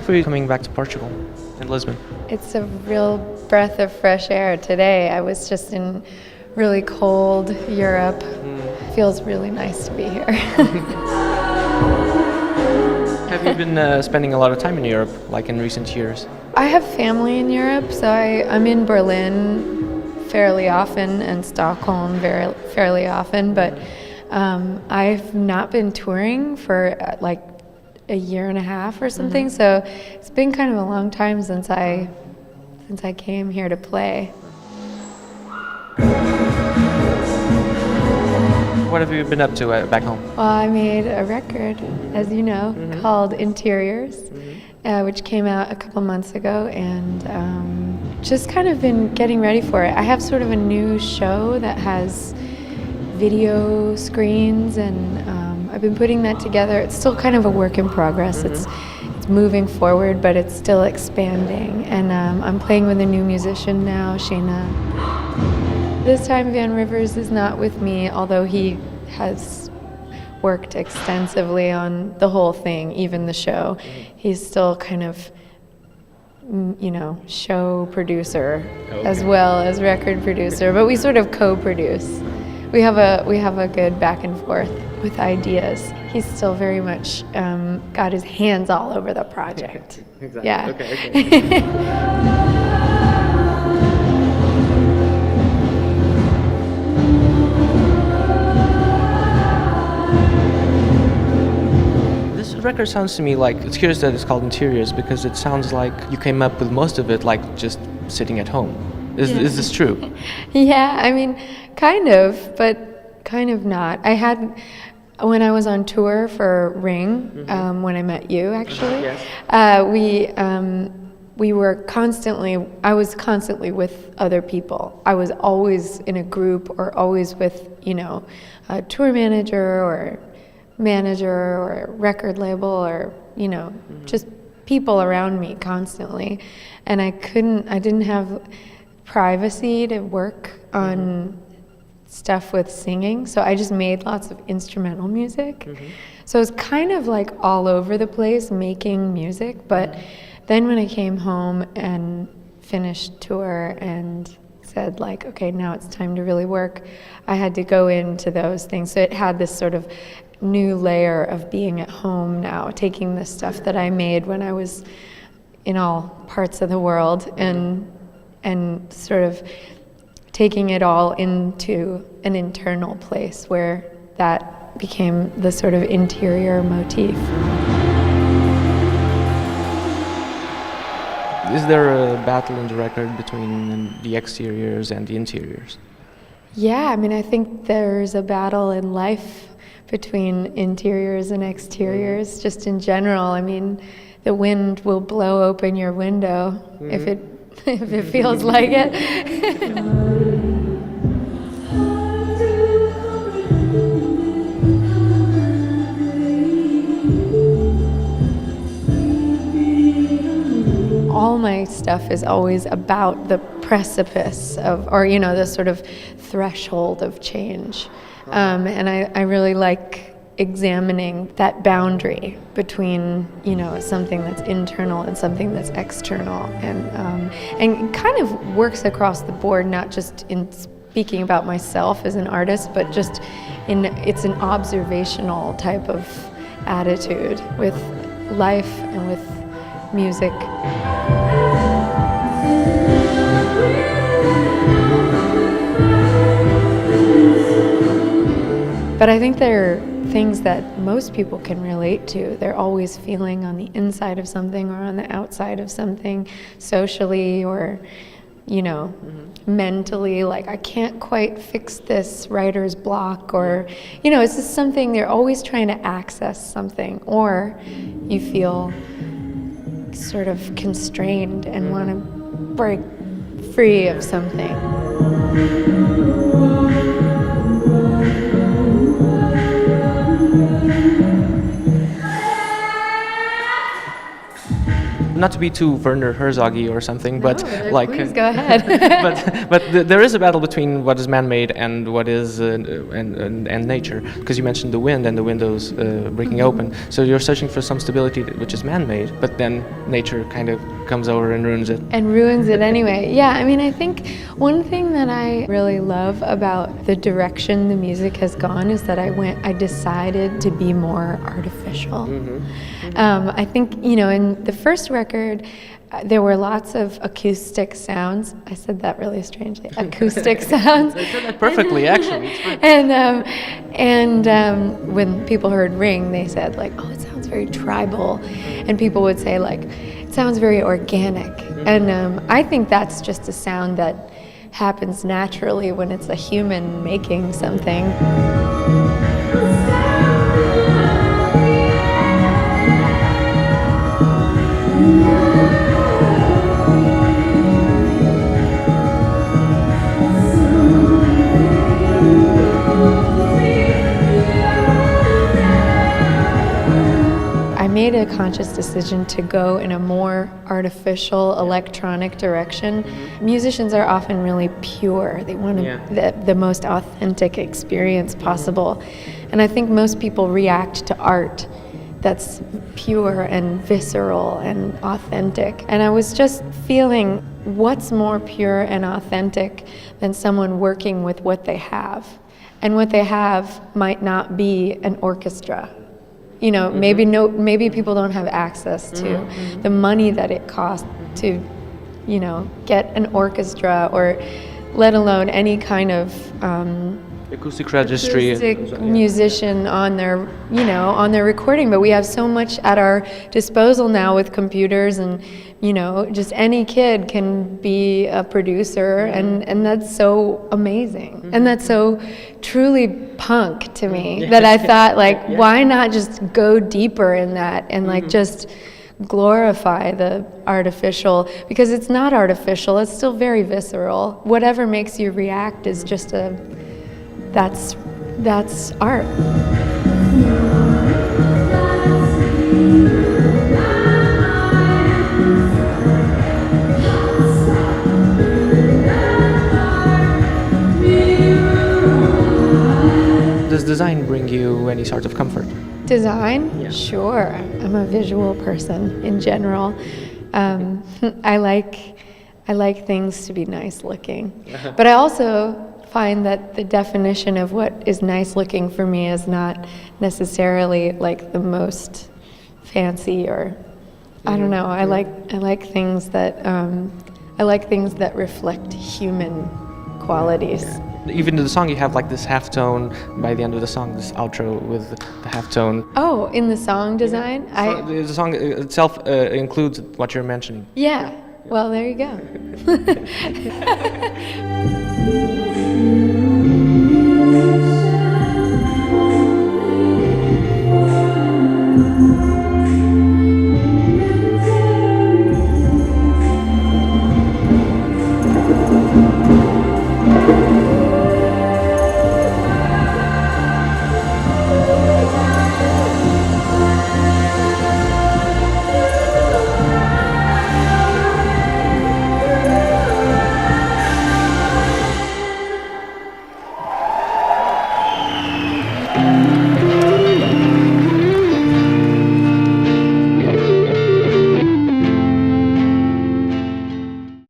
for you coming back to Portugal and Lisbon? It's a real breath of fresh air today. I was just in really cold Europe. Feels really nice to be here. Have you been spending a lot of time in Europe, like in recent years? I have family in Europe, so I'm in Berlin fairly often and Stockholm fairly often, but I've not been touring for like a year and a half or something, so it's been kind of a long time since I came here to play. What have you been up to back home? Well, I made a record, as you know, called Interiors, which came out a couple months ago, and just kind of been getting ready for it. I have sort of a new show that has video screens, and I've been putting that together. It's still kind of a work in progress. It's moving forward, but it's still expanding. And I'm playing with a new musician now, Shayna. This time Van Rivers is not with me, although he has worked extensively on the whole thing, even the show. He's still kind of, show producer as well as record producer, but we sort of co-produce. We have a good back and forth with ideas. He's still very much got his hands all over the project. Exactly. Yeah. Okay. This record sounds to me like, it's curious that it's called Interiors, because it sounds like you came up with most of it like just sitting at home. Is this true? Yeah, I mean, kind of, but kind of not. When I was on tour for Ring, when I met you, actually, we were constantly, I was constantly with other people. I was always in a group or always with, a tour manager or a record label or, just people around me constantly. And I didn't have privacy to work on stuff with singing, so I just made lots of instrumental music. So it was kind of like all over the place making music, but then when I came home and finished tour and said like, okay, now it's time to really work, I had to go into those things. So it had this sort of new layer of being at home now, taking the stuff that I made when I was in all parts of the world and sort of taking it all into an internal place where that became the sort of interior motif. Is there a battle in the record between the exteriors and the interiors? Yeah, I mean, I think there's a battle in life between interiors and exteriors, just in general. I mean, the wind will blow open your window if it feels like it. All my stuff is always about the precipice of, or the sort of threshold of change. And I really like examining that boundary between, something that's internal and something that's external, and it kind of works across the board, not just in speaking about myself as an artist, but just it's an observational type of attitude with life and with music. But I think there are things that most people can relate to. They're always feeling on the inside of something or on the outside of something, socially or, mentally, like I can't quite fix this writer's block, or, it's just something, they're always trying to access something, or you feel sort of constrained and want to break free of something. Not to be too Werner Herzoggy or something, but No, like please go ahead. there is a battle between what is man-made and what is and nature, because you mentioned the wind and the windows breaking open. So you're searching for some stability which is man-made, but then nature kind of comes over and ruins it. And ruins it anyway. Yeah, I mean, I think one thing that I really love about the direction the music has gone is that I decided to be more artificial. I think, in the first record, there were lots of acoustic sounds. I said that really strangely. Acoustic sounds. I said that perfectly, actually. It's fine. And when people heard Ring, they said like, "Oh, it sounds very tribal," and people would say like, "It sounds very organic." And I think that's just a sound that happens naturally when it's a human making something. I made a conscious decision to go in a more artificial electronic direction. Musicians are often really pure. They want the most authentic experience possible. And I think most people react to art that's pure and visceral and authentic. And I was just feeling, what's more pure and authentic than someone working with what they have? And what they have might not be an orchestra. Maybe people don't have access to the money that it costs to, get an orchestra, or let alone any kind of acoustic registry, musician on their recording. But we have so much at our disposal now with computers, and just any kid can be a producer, and that's so amazing, and that's so truly punk to me that I thought why not just go deeper in that and just glorify the artificial, because it's not artificial, it's still very visceral. Whatever makes you react is just that's art. Does design bring you any sort of comfort? Design? Yeah. Sure. I'm a visual person in general. I like things to be nice looking. But I also find that the definition of what is nice looking for me is not necessarily like the most fancy, or I don't know. I like things that reflect human qualities. Even in the song, you have like this halftone by the end of the song, this outro with the halftone. Oh, in the song design? So the song itself includes what you're mentioning. Yeah. Well, there you go.